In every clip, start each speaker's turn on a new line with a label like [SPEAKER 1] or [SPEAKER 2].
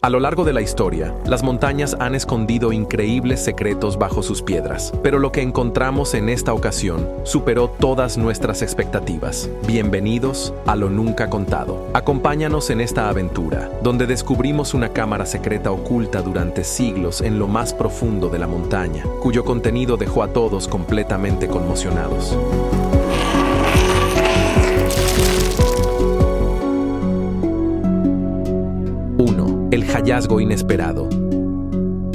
[SPEAKER 1] A lo largo de la historia, las montañas han escondido increíbles secretos bajo sus piedras, pero lo que encontramos en esta ocasión superó todas nuestras expectativas. Bienvenidos a Lo Nunca Contado. Acompáñanos en esta aventura, donde descubrimos una cámara secreta oculta durante siglos en lo más profundo de la montaña, cuyo contenido dejó a todos completamente conmocionados. El hallazgo inesperado.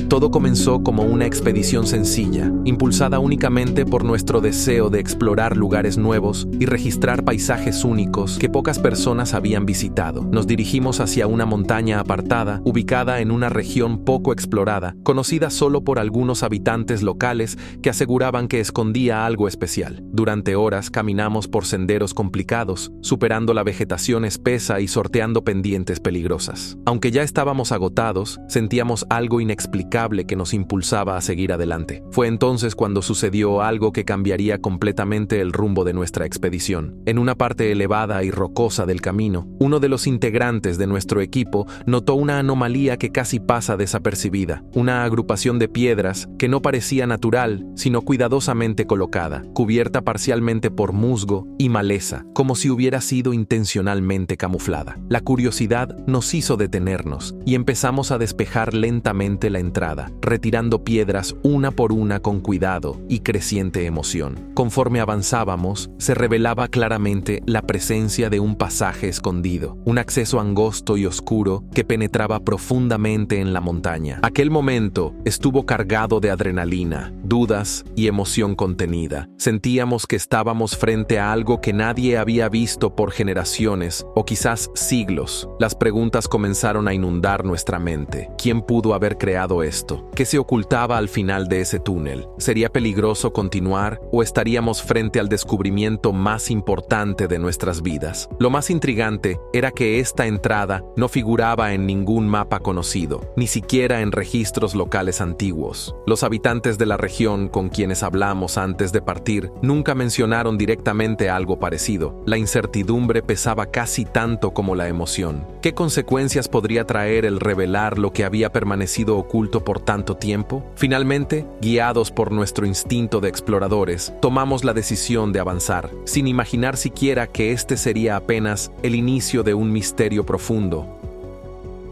[SPEAKER 1] Todo comenzó como una expedición sencilla, impulsada únicamente por nuestro deseo de explorar lugares nuevos y registrar paisajes únicos que pocas personas habían visitado. Nos dirigimos hacia una montaña apartada, ubicada en una región poco explorada, conocida solo por algunos habitantes locales que aseguraban que escondía algo especial. Durante horas caminamos por senderos complicados, superando la vegetación espesa y sorteando pendientes peligrosas. Aunque ya estábamos agotados, sentíamos algo inexplicable que nos impulsaba a seguir adelante. Fue entonces cuando sucedió algo que cambiaría completamente el rumbo de nuestra expedición. En una parte elevada y rocosa del camino, uno de los integrantes de nuestro equipo notó una anomalía que casi pasa desapercibida, una agrupación de piedras que no parecía natural, sino cuidadosamente colocada, cubierta parcialmente por musgo y maleza, como si hubiera sido intencionalmente camuflada. La curiosidad nos hizo detenernos y empezamos a despejar lentamente la entrada, retirando piedras una por una con cuidado y creciente emoción. Conforme avanzábamos, se revelaba claramente la presencia de un pasaje escondido, un acceso angosto y oscuro que penetraba profundamente en la montaña. Aquel momento estuvo cargado de adrenalina, dudas y emoción contenida. Sentíamos que estábamos frente a algo que nadie había visto por generaciones o quizás siglos. Las preguntas comenzaron a inundar nuestra mente. ¿Quién pudo haber creado esto? ¿Qué se ocultaba al final de ese túnel? ¿Sería peligroso continuar o estaríamos frente al descubrimiento más importante de nuestras vidas? Lo más intrigante era que esta entrada no figuraba en ningún mapa conocido, ni siquiera en registros locales antiguos. Los habitantes de la región con quienes hablamos antes de partir nunca mencionaron directamente algo parecido. La incertidumbre pesaba casi tanto como la emoción. ¿Qué consecuencias podría traer el revelar lo que había permanecido oculto por tanto tiempo? Finalmente, guiados por nuestro instinto de exploradores, tomamos la decisión de avanzar, sin imaginar siquiera que este sería apenas el inicio de un misterio profundo.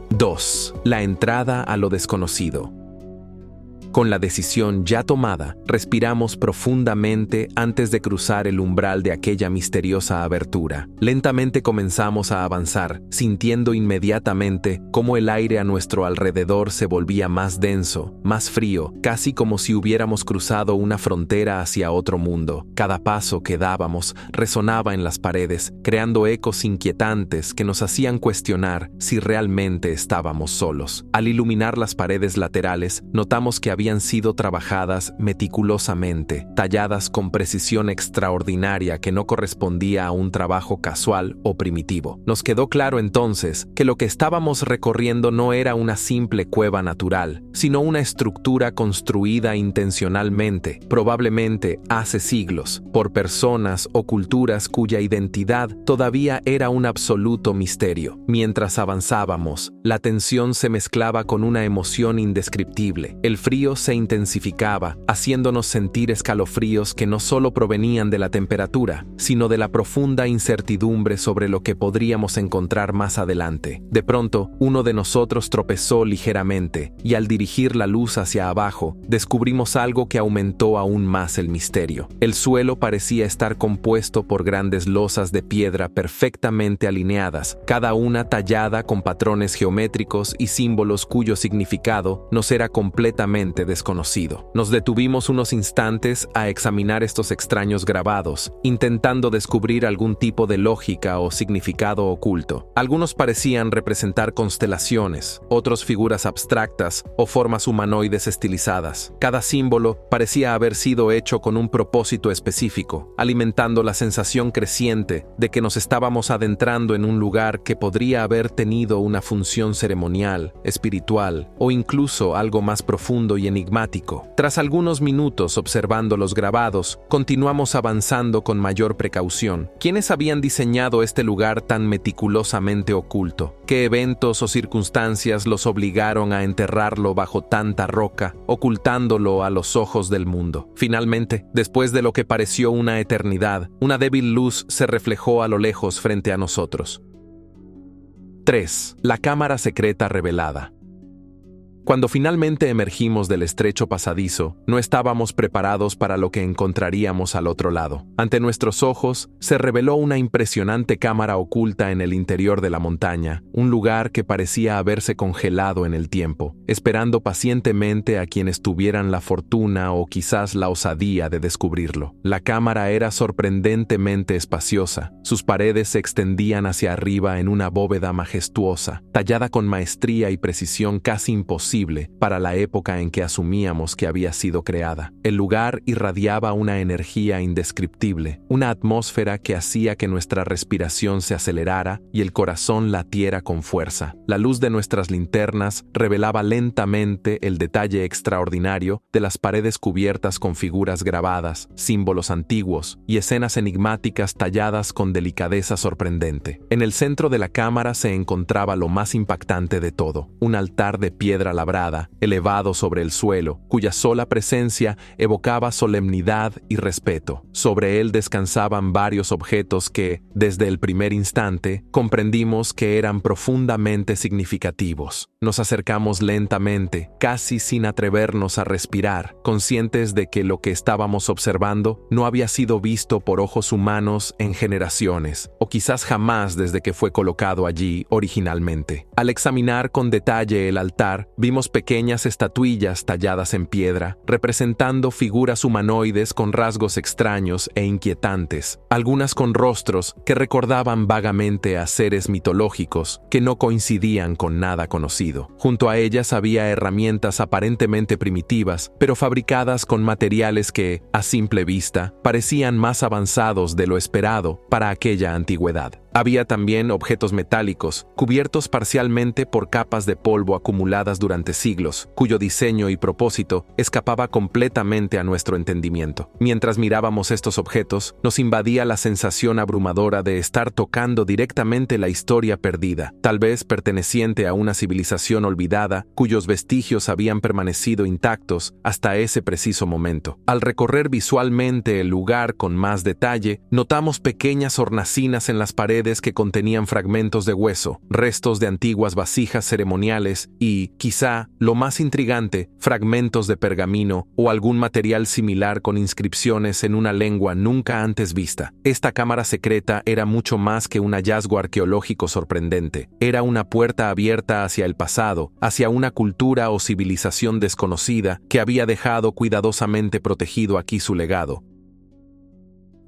[SPEAKER 1] 2. La entrada a lo desconocido. Con la decisión ya tomada, respiramos profundamente antes de cruzar el umbral de aquella misteriosa abertura. Lentamente comenzamos a avanzar, sintiendo inmediatamente cómo el aire a nuestro alrededor se volvía más denso, más frío, casi como si hubiéramos cruzado una frontera hacia otro mundo. Cada paso que dábamos resonaba en las paredes, creando ecos inquietantes que nos hacían cuestionar si realmente estábamos solos. Al iluminar las paredes laterales, notamos que habían sido trabajadas meticulosamente, talladas con precisión extraordinaria que no correspondía a un trabajo casual o primitivo. Nos quedó claro entonces que lo que estábamos recorriendo no era una simple cueva natural, sino una estructura construida intencionalmente, probablemente hace siglos, por personas o culturas cuya identidad todavía era un absoluto misterio. Mientras avanzábamos, la tensión se mezclaba con una emoción indescriptible. El frío se intensificaba, haciéndonos sentir escalofríos que no solo provenían de la temperatura, sino de la profunda incertidumbre sobre lo que podríamos encontrar más adelante. De pronto, uno de nosotros tropezó ligeramente, y al dirigir la luz hacia abajo, descubrimos algo que aumentó aún más el misterio. El suelo parecía estar compuesto por grandes losas de piedra perfectamente alineadas, cada una tallada con patrones geométricos y símbolos cuyo significado nos era completamente desconocido. Nos detuvimos unos instantes a examinar estos extraños grabados, intentando descubrir algún tipo de lógica o significado oculto. Algunos parecían representar constelaciones, otros figuras abstractas o formas humanoides estilizadas. Cada símbolo parecía haber sido hecho con un propósito específico, alimentando la sensación creciente de que nos estábamos adentrando en un lugar que podría haber tenido una función ceremonial, espiritual o incluso algo más profundo y enigmático. Tras algunos minutos observando los grabados, continuamos avanzando con mayor precaución. ¿Quiénes habían diseñado este lugar tan meticulosamente oculto? ¿Qué eventos o circunstancias los obligaron a enterrarlo bajo tanta roca, ocultándolo a los ojos del mundo? Finalmente, después de lo que pareció una eternidad, una débil luz se reflejó a lo lejos frente a nosotros. 3. La cámara secreta revelada. Cuando finalmente emergimos del estrecho pasadizo, no estábamos preparados para lo que encontraríamos al otro lado. Ante nuestros ojos, se reveló una impresionante cámara oculta en el interior de la montaña, un lugar que parecía haberse congelado en el tiempo, esperando pacientemente a quienes tuvieran la fortuna o quizás la osadía de descubrirlo. La cámara era sorprendentemente espaciosa. Sus paredes se extendían hacia arriba en una bóveda majestuosa, tallada con maestría y precisión casi imposible para la época en que asumíamos que había sido creada. El lugar irradiaba una energía indescriptible, una atmósfera que hacía que nuestra respiración se acelerara y el corazón latiera con fuerza. La luz de nuestras linternas revelaba lentamente el detalle extraordinario de las paredes cubiertas con figuras grabadas, símbolos antiguos y escenas enigmáticas talladas con delicadeza sorprendente. En el centro de la cámara se encontraba lo más impactante de todo, un altar de piedra labrada, elevado sobre el suelo, cuya sola presencia evocaba solemnidad y respeto. Sobre él descansaban varios objetos que, desde el primer instante, comprendimos que eran profundamente significativos. Nos acercamos lentamente, casi sin atrevernos a respirar, conscientes de que lo que estábamos observando no había sido visto por ojos humanos en generaciones, o quizás jamás desde que fue colocado allí originalmente. Al examinar con detalle el altar, vimos pequeñas estatuillas talladas en piedra, representando figuras humanoides con rasgos extraños e inquietantes, algunas con rostros que recordaban vagamente a seres mitológicos que no coincidían con nada conocido. Junto a ellas había herramientas aparentemente primitivas, pero fabricadas con materiales que, a simple vista, parecían más avanzados de lo esperado para aquella antigüedad. Había también objetos metálicos, cubiertos parcialmente por capas de polvo acumuladas durante siglos, cuyo diseño y propósito escapaba completamente a nuestro entendimiento. Mientras mirábamos estos objetos, nos invadía la sensación abrumadora de estar tocando directamente la historia perdida, tal vez perteneciente a una civilización olvidada, cuyos vestigios habían permanecido intactos hasta ese preciso momento. Al recorrer visualmente el lugar con más detalle, notamos pequeñas hornacinas en las paredes que contenían fragmentos de hueso, restos de antiguas vasijas ceremoniales y, quizá, lo más intrigante, fragmentos de pergamino o algún material similar con inscripciones en una lengua nunca antes vista. Esta cámara secreta era mucho más que un hallazgo arqueológico sorprendente. Era una puerta abierta hacia el pasado, hacia una cultura o civilización desconocida que había dejado cuidadosamente protegido aquí su legado.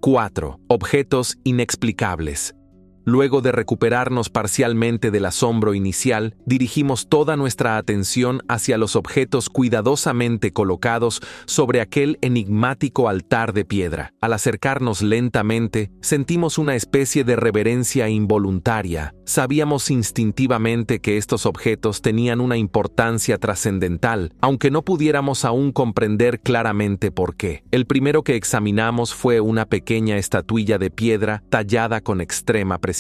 [SPEAKER 1] 4. Objetos inexplicables. Luego de recuperarnos parcialmente del asombro inicial, dirigimos toda nuestra atención hacia los objetos cuidadosamente colocados sobre aquel enigmático altar de piedra. Al acercarnos lentamente, sentimos una especie de reverencia involuntaria. Sabíamos instintivamente que estos objetos tenían una importancia trascendental, aunque no pudiéramos aún comprender claramente por qué. El primero que examinamos fue una pequeña estatuilla de piedra tallada con extrema precisión.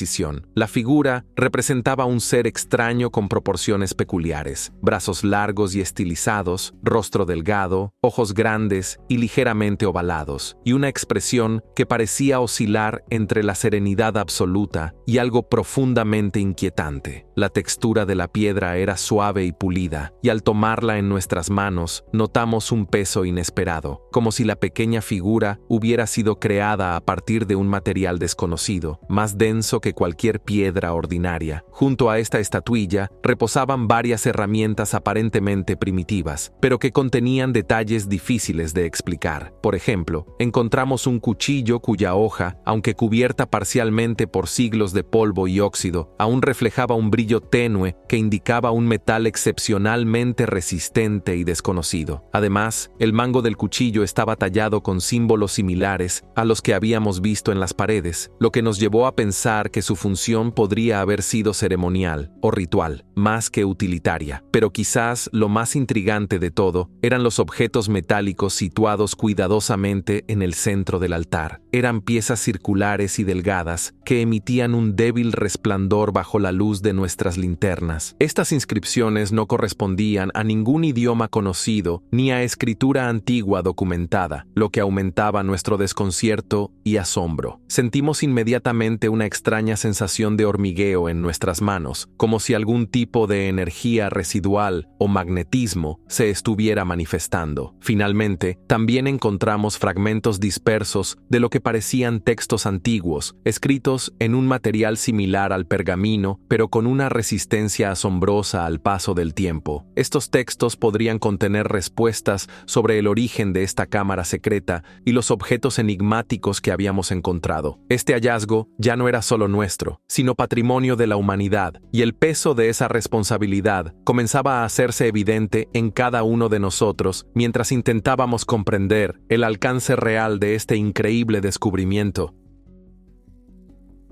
[SPEAKER 1] La figura representaba un ser extraño con proporciones peculiares, brazos largos y estilizados, rostro delgado, ojos grandes y ligeramente ovalados, y una expresión que parecía oscilar entre la serenidad absoluta y algo profundamente inquietante. La textura de la piedra era suave y pulida, y al tomarla en nuestras manos, notamos un peso inesperado, como si la pequeña figura hubiera sido creada a partir de un material desconocido, más denso que cualquier piedra ordinaria. Junto a esta estatuilla reposaban varias herramientas aparentemente primitivas, pero que contenían detalles difíciles de explicar. Por ejemplo, encontramos un cuchillo cuya hoja, aunque cubierta parcialmente por siglos de polvo y óxido, aún reflejaba un brillo tenue que indicaba un metal excepcionalmente resistente y desconocido. Además, el mango del cuchillo estaba tallado con símbolos similares a los que habíamos visto en las paredes, lo que nos llevó a pensar que su función podría haber sido ceremonial o ritual, más que utilitaria. Pero quizás lo más intrigante de todo eran los objetos metálicos situados cuidadosamente en el centro del altar. Eran piezas circulares y delgadas que emitían un débil resplandor bajo la luz de nuestras linternas. Estas inscripciones no correspondían a ningún idioma conocido ni a escritura antigua documentada, lo que aumentaba nuestro desconcierto y asombro. Sentimos inmediatamente una extraña sensación de hormigueo en nuestras manos, como si algún tipo de energía residual o magnetismo se estuviera manifestando. Finalmente, también encontramos fragmentos dispersos de lo que parecían textos antiguos, escritos en un material similar al pergamino, pero con una resistencia asombrosa al paso del tiempo. Estos textos podrían contener respuestas sobre el origen de esta cámara secreta y los objetos enigmáticos que habíamos encontrado. Este hallazgo ya no era solo nuestro, sino patrimonio de la humanidad, y el peso de esa responsabilidad comenzaba a hacerse evidente en cada uno de nosotros mientras intentábamos comprender el alcance real de este increíble descubrimiento.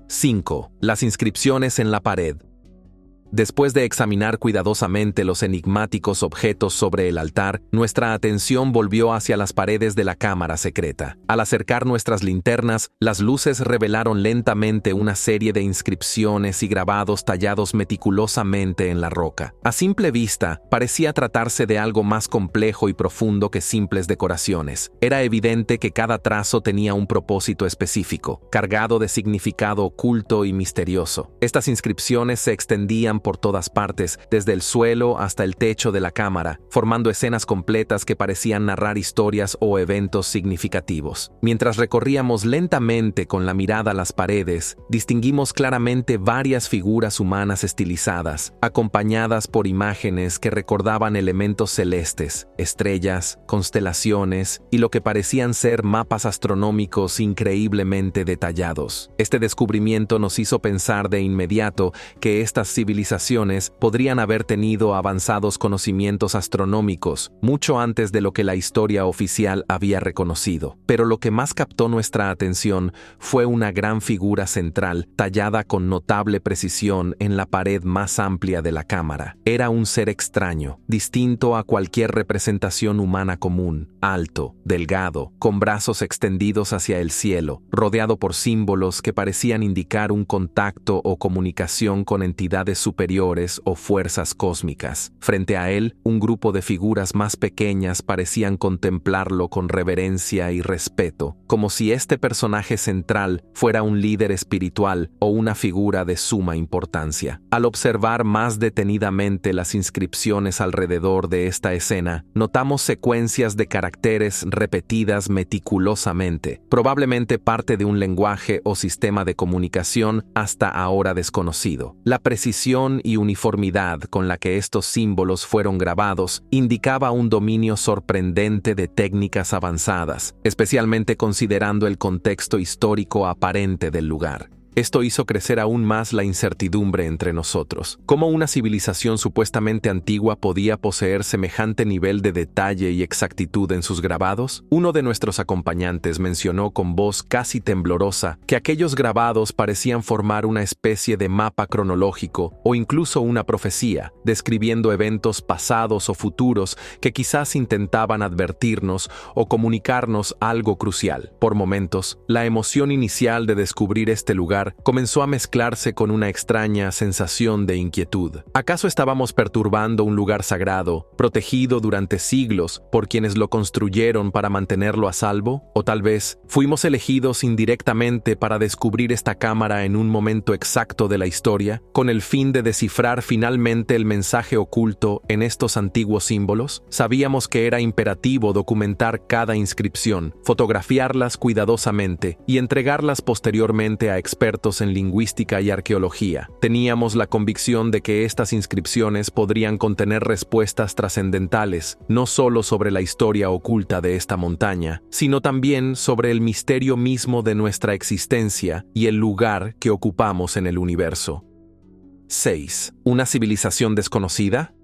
[SPEAKER 1] 5. Las inscripciones en la pared. Después de examinar cuidadosamente los enigmáticos objetos sobre el altar, nuestra atención volvió hacia las paredes de la cámara secreta. Al acercar nuestras linternas, las luces revelaron lentamente una serie de inscripciones y grabados tallados meticulosamente en la roca. A simple vista, parecía tratarse de algo más complejo y profundo que simples decoraciones. Era evidente que cada trazo tenía un propósito específico, cargado de significado oculto y misterioso. Estas inscripciones se extendían por todas partes, desde el suelo hasta el techo de la cámara, formando escenas completas que parecían narrar historias o eventos significativos. Mientras recorríamos lentamente con la mirada las paredes, distinguimos claramente varias figuras humanas estilizadas, acompañadas por imágenes que recordaban elementos celestes, estrellas, constelaciones y lo que parecían ser mapas astronómicos increíblemente detallados. Este descubrimiento nos hizo pensar de inmediato que estas civilizaciones podrían haber tenido avanzados conocimientos astronómicos mucho antes de lo que la historia oficial había reconocido. Pero lo que más captó nuestra atención fue una gran figura central tallada con notable precisión en la pared más amplia de la cámara. Era un ser extraño, distinto a cualquier representación humana común, alto, delgado, con brazos extendidos hacia el cielo, rodeado por símbolos que parecían indicar un contacto o comunicación con entidades superiores o fuerzas cósmicas. Frente a él, un grupo de figuras más pequeñas parecían contemplarlo con reverencia y respeto, como si este personaje central fuera un líder espiritual o una figura de suma importancia. Al observar más detenidamente las inscripciones alrededor de esta escena, notamos secuencias de caracteres repetidas meticulosamente, probablemente parte de un lenguaje o sistema de comunicación hasta ahora desconocido. La precisión y uniformidad con la que estos símbolos fueron grabados indicaba un dominio sorprendente de técnicas avanzadas, especialmente considerando el contexto histórico aparente del lugar. Esto hizo crecer aún más la incertidumbre entre nosotros. ¿Cómo una civilización supuestamente antigua podía poseer semejante nivel de detalle y exactitud en sus grabados? Uno de nuestros acompañantes mencionó con voz casi temblorosa que aquellos grabados parecían formar una especie de mapa cronológico o incluso una profecía, describiendo eventos pasados o futuros que quizás intentaban advertirnos o comunicarnos algo crucial. Por momentos, la emoción inicial de descubrir este lugar comenzó a mezclarse con una extraña sensación de inquietud. ¿Acaso estábamos perturbando un lugar sagrado, protegido durante siglos por quienes lo construyeron para mantenerlo a salvo? ¿O tal vez fuimos elegidos indirectamente para descubrir esta cámara en un momento exacto de la historia, con el fin de descifrar finalmente el mensaje oculto en estos antiguos símbolos? Sabíamos que era imperativo documentar cada inscripción, fotografiarlas cuidadosamente y entregarlas posteriormente a expertos en lingüística y arqueología. Teníamos la convicción de que estas inscripciones podrían contener respuestas trascendentales, no solo sobre la historia oculta de esta montaña, sino también sobre el misterio mismo de nuestra existencia y el lugar que ocupamos en el universo. 6. ¿Una civilización desconocida?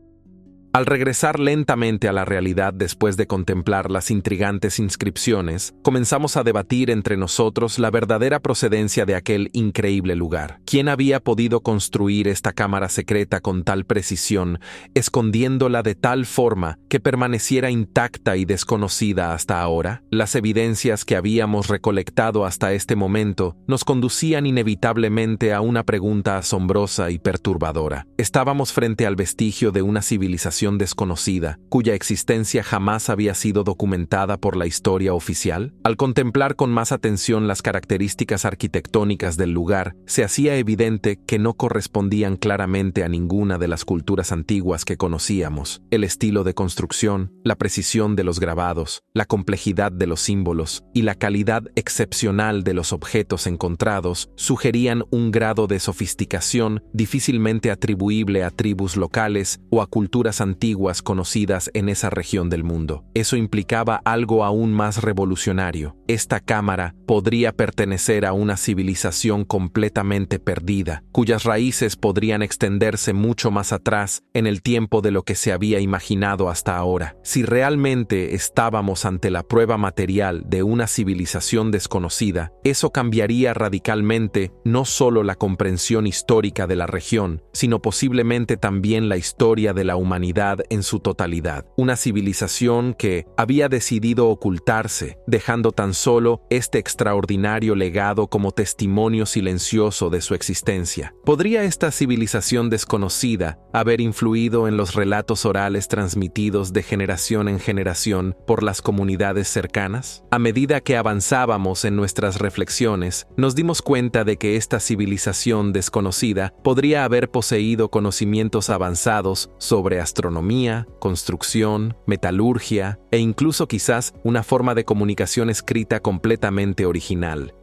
[SPEAKER 1] Al regresar lentamente a la realidad después de contemplar las intrigantes inscripciones, comenzamos a debatir entre nosotros la verdadera procedencia de aquel increíble lugar. ¿Quién había podido construir esta cámara secreta con tal precisión, escondiéndola de tal forma que permaneciera intacta y desconocida hasta ahora? Las evidencias que habíamos recolectado hasta este momento nos conducían inevitablemente a una pregunta asombrosa y perturbadora. Estábamos frente al vestigio de una civilización desconocida, cuya existencia jamás había sido documentada por la historia oficial. Al contemplar con más atención las características arquitectónicas del lugar, se hacía evidente que no correspondían claramente a ninguna de las culturas antiguas que conocíamos. El estilo de construcción, la precisión de los grabados, la complejidad de los símbolos y la calidad excepcional de los objetos encontrados sugerían un grado de sofisticación difícilmente atribuible a tribus locales o a culturas antiguas conocidas en esa región del mundo. Eso implicaba algo aún más revolucionario. Esta cámara podría pertenecer a una civilización completamente perdida, cuyas raíces podrían extenderse mucho más atrás en el tiempo de lo que se había imaginado hasta ahora. Si realmente estábamos ante la prueba material de una civilización desconocida, eso cambiaría radicalmente no solo la comprensión histórica de la región, sino posiblemente también la historia de la humanidad en su totalidad. Una civilización que había decidido ocultarse, dejando tan solo este extraordinario legado como testimonio silencioso de su existencia. ¿Podría esta civilización desconocida haber influido en los relatos orales transmitidos de generación en generación por las comunidades cercanas? A medida que avanzábamos en nuestras reflexiones, nos dimos cuenta de que esta civilización desconocida podría haber poseído conocimientos avanzados sobre astronomía, construcción, metalurgia e incluso quizás una forma de comunicación escrita completamente original.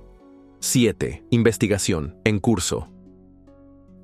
[SPEAKER 1] 7. Investigación. En curso.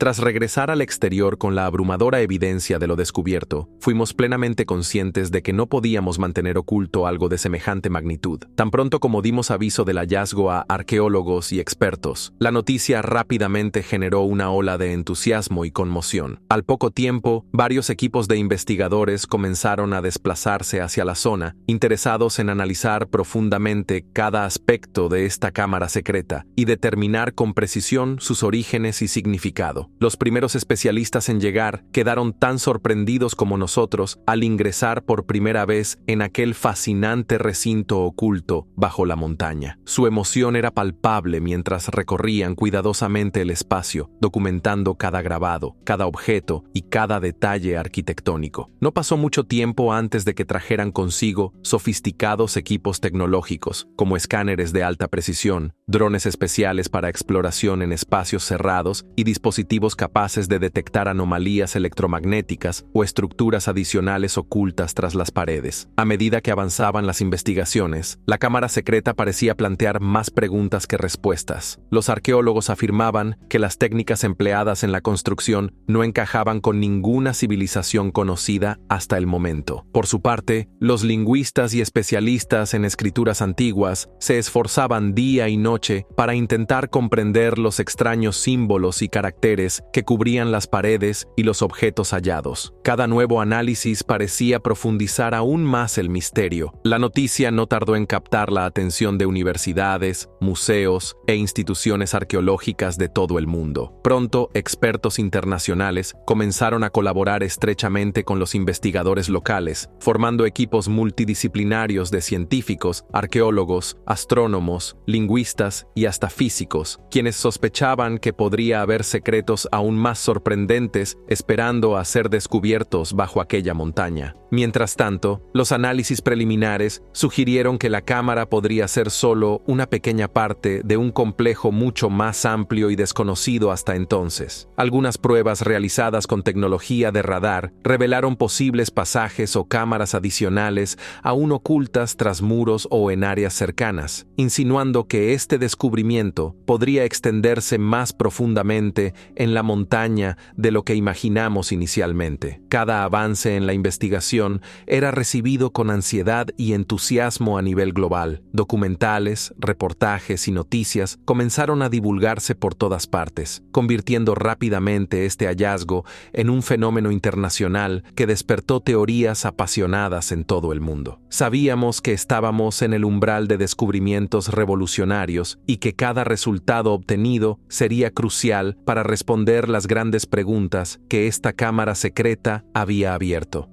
[SPEAKER 1] Tras regresar al exterior con la abrumadora evidencia de lo descubierto, fuimos plenamente conscientes de que no podíamos mantener oculto algo de semejante magnitud. Tan pronto como dimos aviso del hallazgo a arqueólogos y expertos, la noticia rápidamente generó una ola de entusiasmo y conmoción. Al poco tiempo, varios equipos de investigadores comenzaron a desplazarse hacia la zona, interesados en analizar profundamente cada aspecto de esta cámara secreta y determinar con precisión sus orígenes y significado. Los primeros especialistas en llegar quedaron tan sorprendidos como nosotros al ingresar por primera vez en aquel fascinante recinto oculto bajo la montaña. Su emoción era palpable mientras recorrían cuidadosamente el espacio, documentando cada grabado, cada objeto y cada detalle arquitectónico. No pasó mucho tiempo antes de que trajeran consigo sofisticados equipos tecnológicos, como escáneres de alta precisión, drones especiales para exploración en espacios cerrados y dispositivos capaces de detectar anomalías electromagnéticas o estructuras adicionales ocultas tras las paredes. A medida que avanzaban las investigaciones, la cámara secreta parecía plantear más preguntas que respuestas. Los arqueólogos afirmaban que las técnicas empleadas en la construcción no encajaban con ninguna civilización conocida hasta el momento. Por su parte, los lingüistas y especialistas en escrituras antiguas se esforzaban día y noche para intentar comprender los extraños símbolos y caracteres que cubrían las paredes y los objetos hallados. Cada nuevo análisis parecía profundizar aún más el misterio. La noticia no tardó en captar la atención de universidades, museos e instituciones arqueológicas de todo el mundo. Pronto, expertos internacionales comenzaron a colaborar estrechamente con los investigadores locales, formando equipos multidisciplinarios de científicos, arqueólogos, astrónomos, lingüistas y hasta físicos, quienes sospechaban que podría haber secretos aún más sorprendentes esperando a ser descubiertos bajo aquella montaña. Mientras tanto, los análisis preliminares sugirieron que la cámara podría ser solo una pequeña parte de un complejo mucho más amplio y desconocido hasta entonces. Algunas pruebas realizadas con tecnología de radar revelaron posibles pasajes o cámaras adicionales aún ocultas tras muros o en áreas cercanas, insinuando que este descubrimiento podría extenderse más profundamente en la montaña de lo que imaginamos inicialmente. Cada avance en la investigación era recibido con ansiedad y entusiasmo a nivel global. Documentales, reportajes y noticias comenzaron a divulgarse por todas partes, convirtiendo rápidamente este hallazgo en un fenómeno internacional que despertó teorías apasionadas en todo el mundo. Sabíamos que estábamos en el umbral de descubrimientos revolucionarios y que cada resultado obtenido sería crucial para responder las grandes preguntas que esta cámara secreta había abierto.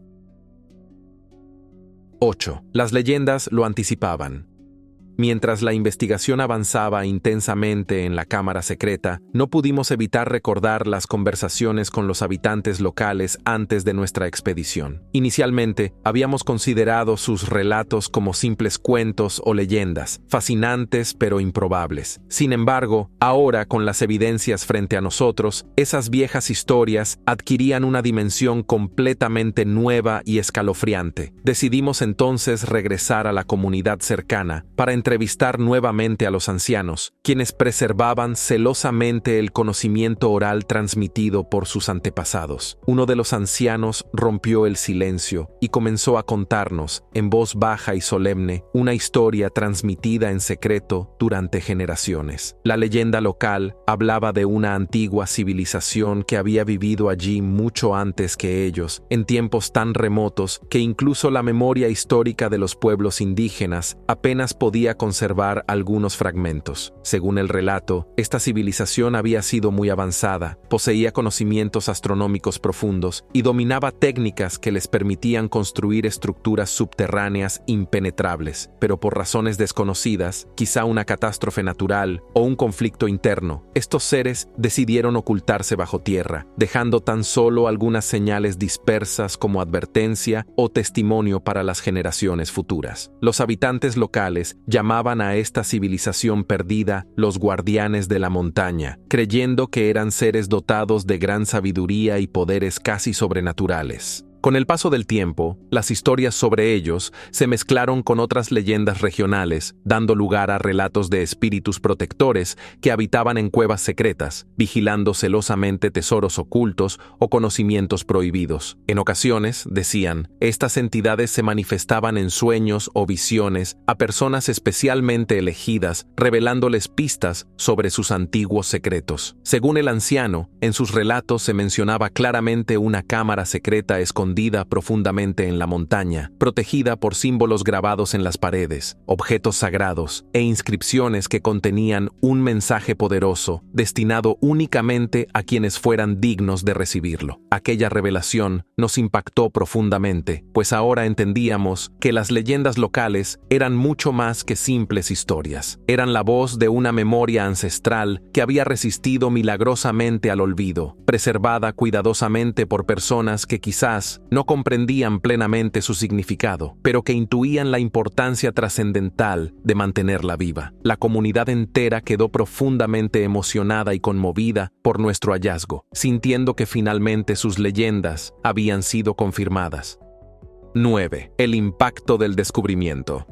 [SPEAKER 1] 8. Las leyendas lo anticipaban. Mientras la investigación avanzaba intensamente en la cámara secreta, no pudimos evitar recordar las conversaciones con los habitantes locales antes de nuestra expedición. Inicialmente, habíamos considerado sus relatos como simples cuentos o leyendas, fascinantes pero improbables. Sin embargo, ahora, con las evidencias frente a nosotros, esas viejas historias adquirían una dimensión completamente nueva y escalofriante. Decidimos entonces regresar a la comunidad cercana para entrevistar nuevamente a los ancianos, quienes preservaban celosamente el conocimiento oral transmitido por sus antepasados. Uno de los ancianos rompió el silencio y comenzó a contarnos, en voz baja y solemne, una historia transmitida en secreto durante generaciones. La leyenda local hablaba de una antigua civilización que había vivido allí mucho antes que ellos, en tiempos tan remotos que incluso la memoria histórica de los pueblos indígenas apenas podía conservar algunos fragmentos. Según el relato, esta civilización había sido muy avanzada, poseía conocimientos astronómicos profundos y dominaba técnicas que les permitían construir estructuras subterráneas impenetrables, pero por razones desconocidas, quizá una catástrofe natural o un conflicto interno, estos seres decidieron ocultarse bajo tierra, dejando tan solo algunas señales dispersas como advertencia o testimonio para las generaciones futuras. Los habitantes locales llamaban a esta civilización perdida los guardianes de la montaña, creyendo que eran seres dotados de gran sabiduría y poderes casi sobrenaturales. Con el paso del tiempo, las historias sobre ellos se mezclaron con otras leyendas regionales, dando lugar a relatos de espíritus protectores que habitaban en cuevas secretas, vigilando celosamente tesoros ocultos o conocimientos prohibidos. En ocasiones, decían, estas entidades se manifestaban en sueños o visiones a personas especialmente elegidas, revelándoles pistas sobre sus antiguos secretos. Según el anciano, en sus relatos se mencionaba claramente una cámara secreta escondida profundamente en la montaña, protegida por símbolos grabados en las paredes, objetos sagrados e inscripciones que contenían un mensaje poderoso, destinado únicamente a quienes fueran dignos de recibirlo. Aquella revelación nos impactó profundamente, pues ahora entendíamos que las leyendas locales eran mucho más que simples historias. Eran la voz de una memoria ancestral que había resistido milagrosamente al olvido, preservada cuidadosamente por personas que quizás no comprendían plenamente su significado, pero que intuían la importancia trascendental de mantenerla viva. La comunidad entera quedó profundamente emocionada y conmovida por nuestro hallazgo, sintiendo que finalmente sus leyendas habían sido confirmadas. 9. El impacto del descubrimiento.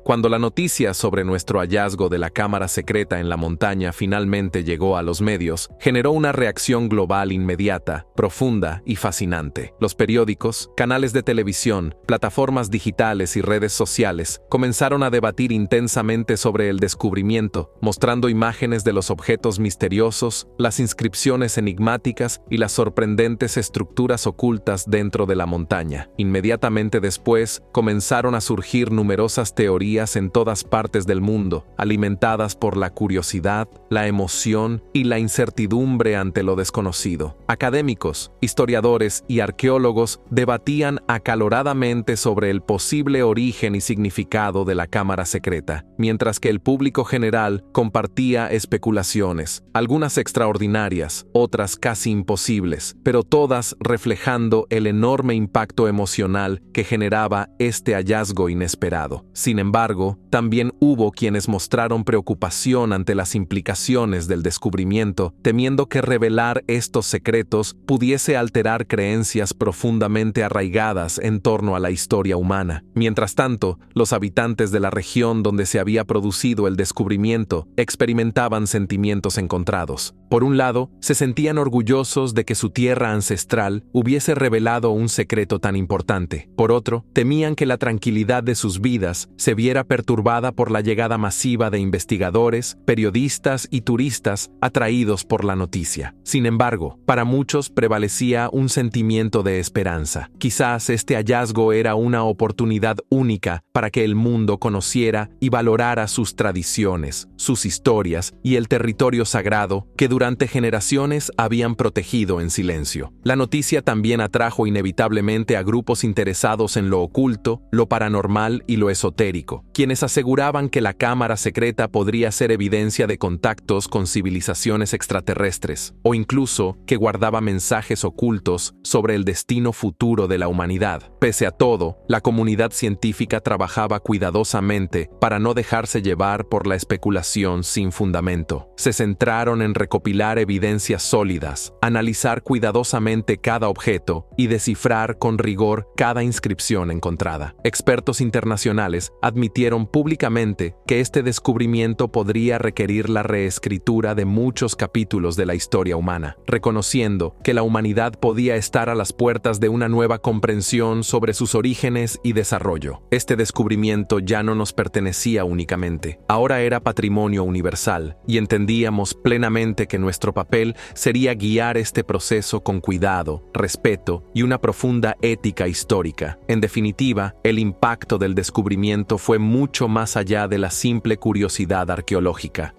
[SPEAKER 1] Cuando la noticia sobre nuestro hallazgo de la cámara secreta en la montaña finalmente llegó a los medios, generó una reacción global inmediata, profunda y fascinante. Los periódicos, canales de televisión, plataformas digitales y redes sociales comenzaron a debatir intensamente sobre el descubrimiento, mostrando imágenes de los objetos misteriosos, las inscripciones enigmáticas y las sorprendentes estructuras ocultas dentro de la montaña. Inmediatamente después, comenzaron a surgir numerosas teorías en todas partes del mundo, alimentadas por la curiosidad, la emoción y la incertidumbre ante lo desconocido. Académicos, historiadores y arqueólogos debatían acaloradamente sobre el posible origen y significado de la cámara secreta, mientras que el público general compartía especulaciones, algunas extraordinarias, otras casi imposibles, pero todas reflejando el enorme impacto emocional que generaba este hallazgo inesperado. Sin embargo, embargo, también hubo quienes mostraron preocupación ante las implicaciones del descubrimiento, temiendo que revelar estos secretos pudiese alterar creencias profundamente arraigadas en torno a la historia humana. Mientras tanto, los habitantes de la región donde se había producido el descubrimiento experimentaban sentimientos encontrados. Por un lado, se sentían orgullosos de que su tierra ancestral hubiese revelado un secreto tan importante. Por otro, temían que la tranquilidad de sus vidas se viera perturbada por la llegada masiva de investigadores, periodistas y turistas atraídos por la noticia. Sin embargo, para muchos prevalecía un sentimiento de esperanza. Quizás este hallazgo era una oportunidad única para que el mundo conociera y valorara sus tradiciones, sus historias y el territorio sagrado que durante generaciones habían protegido en silencio. La noticia también atrajo inevitablemente a grupos interesados en lo oculto, lo paranormal y lo esotérico, quienes aseguraban que la cámara secreta podría ser evidencia de contactos con civilizaciones extraterrestres, o incluso que guardaba mensajes ocultos sobre el destino futuro de la humanidad. Pese a todo, la comunidad científica trabajaba cuidadosamente para no dejarse llevar por la especulación sin fundamento. Se centraron en recopilar evidencias sólidas, analizar cuidadosamente cada objeto y descifrar con rigor cada inscripción encontrada. Expertos internacionales admitieron públicamente que este descubrimiento podría requerir la reescritura de muchos capítulos de la historia humana, reconociendo que la humanidad podía estar a las puertas de una nueva comprensión sobre sus orígenes y desarrollo. Este descubrimiento ya no nos pertenecía únicamente, ahora era patrimonio universal, y entendíamos plenamente que nuestro papel sería guiar este proceso con cuidado, respeto y una profunda ética histórica. En definitiva, el impacto del descubrimiento fue mucho más allá de la simple curiosidad arqueológica.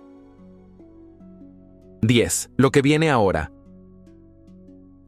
[SPEAKER 1] 10. Lo que viene ahora.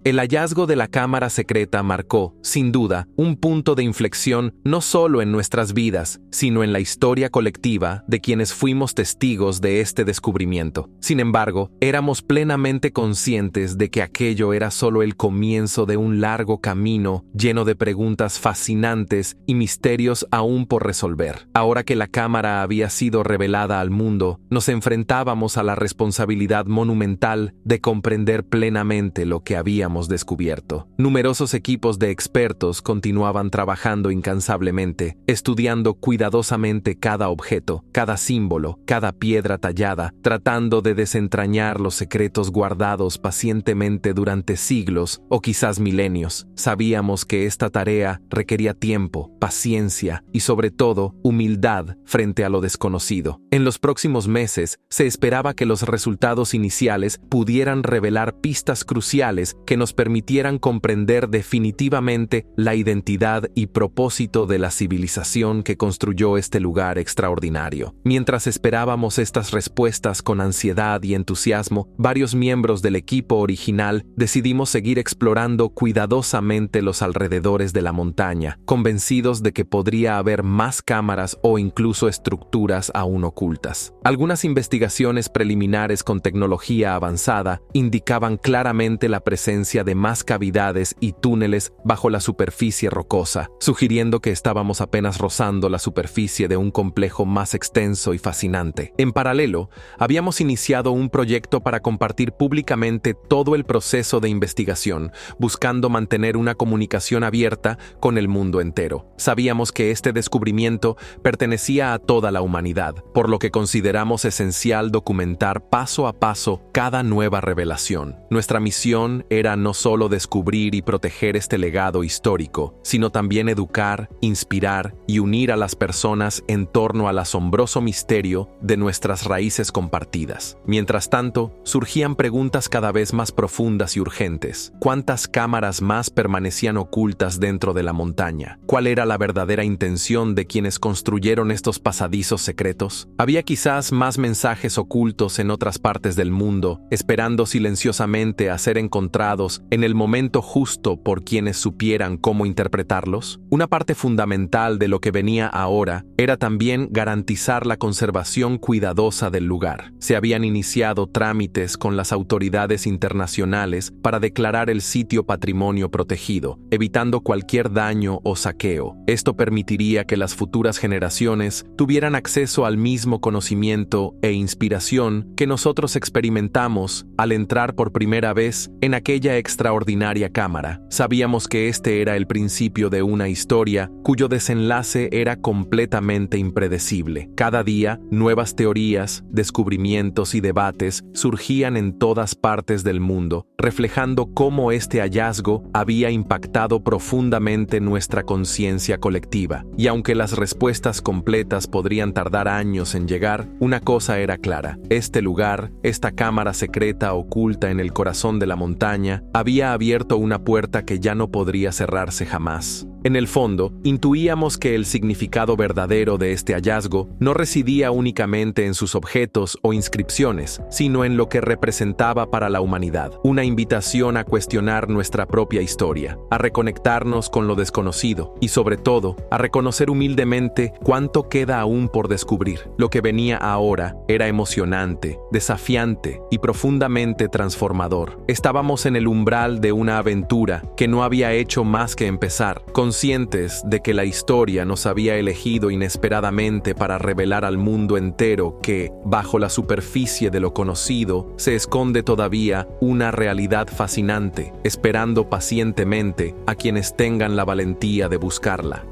[SPEAKER 1] El hallazgo de la cámara secreta marcó, sin duda, un punto de inflexión no solo en nuestras vidas, sino en la historia colectiva de quienes fuimos testigos de este descubrimiento. Sin embargo, éramos plenamente conscientes de que aquello era solo el comienzo de un largo camino lleno de preguntas fascinantes y misterios aún por resolver. Ahora que la cámara había sido revelada al mundo, nos enfrentábamos a la responsabilidad monumental de comprender plenamente lo que habíamos descubierto. Numerosos equipos de expertos continuaban trabajando incansablemente, estudiando cuidadosamente cada objeto, cada símbolo, cada piedra tallada, tratando de desentrañar los secretos guardados pacientemente durante siglos o quizás milenios. Sabíamos que esta tarea requería tiempo, paciencia y sobre todo humildad frente a lo desconocido. En los próximos meses se esperaba que los resultados iniciales pudieran revelar pistas cruciales que nos permitieran comprender definitivamente la identidad y propósito de la civilización que construyó este lugar extraordinario. Mientras esperábamos estas respuestas con ansiedad y entusiasmo, varios miembros del equipo original decidimos seguir explorando cuidadosamente los alrededores de la montaña, convencidos de que podría haber más cámaras o incluso estructuras aún ocultas. Algunas investigaciones preliminares con tecnología avanzada indicaban claramente la presencia de más cavidades y túneles bajo la superficie rocosa, sugiriendo que estábamos apenas rozando la superficie de un complejo más extenso y fascinante. En paralelo, habíamos iniciado un proyecto para compartir públicamente todo el proceso de investigación, buscando mantener una comunicación abierta con el mundo entero. Sabíamos que este descubrimiento pertenecía a toda la humanidad, por lo que consideramos esencial documentar paso a paso cada nueva revelación. Nuestra misión era no solo descubrir y proteger este legado histórico, sino también educar, inspirar y unir a las personas en torno al asombroso misterio de nuestras raíces compartidas. Mientras tanto, surgían preguntas cada vez más profundas y urgentes. ¿Cuántas cámaras más permanecían ocultas dentro de la montaña? ¿Cuál era la verdadera intención de quienes construyeron estos pasadizos secretos? ¿Había quizás más mensajes ocultos en otras partes del mundo, esperando silenciosamente a ser encontrados revelados en el momento justo por quienes supieran cómo interpretarlos? Una parte fundamental de lo que venía ahora era también garantizar la conservación cuidadosa del lugar. Se habían iniciado trámites con las autoridades internacionales para declarar el sitio patrimonio protegido, evitando cualquier daño o saqueo. Esto permitiría que las futuras generaciones tuvieran acceso al mismo conocimiento e inspiración que nosotros experimentamos al entrar por primera vez en aquella extraordinaria cámara. Sabíamos que este era el principio de una historia cuyo desenlace era completamente impredecible. Cada día, nuevas teorías, descubrimientos y debates surgían en todas partes del mundo, reflejando cómo este hallazgo había impactado profundamente nuestra conciencia colectiva. Y aunque las respuestas completas podrían tardar años en llegar, una cosa era clara: este lugar, esta cámara secreta oculta en el corazón de la montaña, había abierto una puerta que ya no podría cerrarse jamás. En el fondo, intuíamos que el significado verdadero de este hallazgo no residía únicamente en sus objetos o inscripciones, sino en lo que representaba para la humanidad. Una invitación a cuestionar nuestra propia historia, a reconectarnos con lo desconocido y, sobre todo, a reconocer humildemente cuánto queda aún por descubrir. Lo que venía ahora era emocionante, desafiante y profundamente transformador. Estábamos en el umbral de una aventura que no había hecho más que empezar, conscientes de que la historia nos había elegido inesperadamente para revelar al mundo entero que, bajo la superficie de lo conocido, se esconde todavía una realidad fascinante, esperando pacientemente a quienes tengan la valentía de buscarla.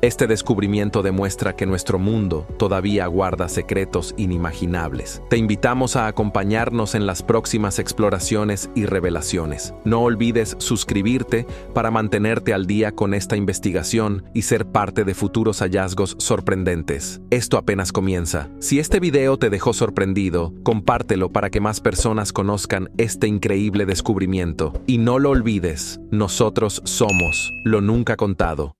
[SPEAKER 1] Este descubrimiento demuestra que nuestro mundo todavía guarda secretos inimaginables. Te invitamos a acompañarnos en las próximas exploraciones y revelaciones. No olvides suscribirte para mantenerte al día con esta investigación y ser parte de futuros hallazgos sorprendentes. Esto apenas comienza. Si este video te dejó sorprendido, compártelo para que más personas conozcan este increíble descubrimiento. Y no lo olvides, nosotros somos lo nunca contado.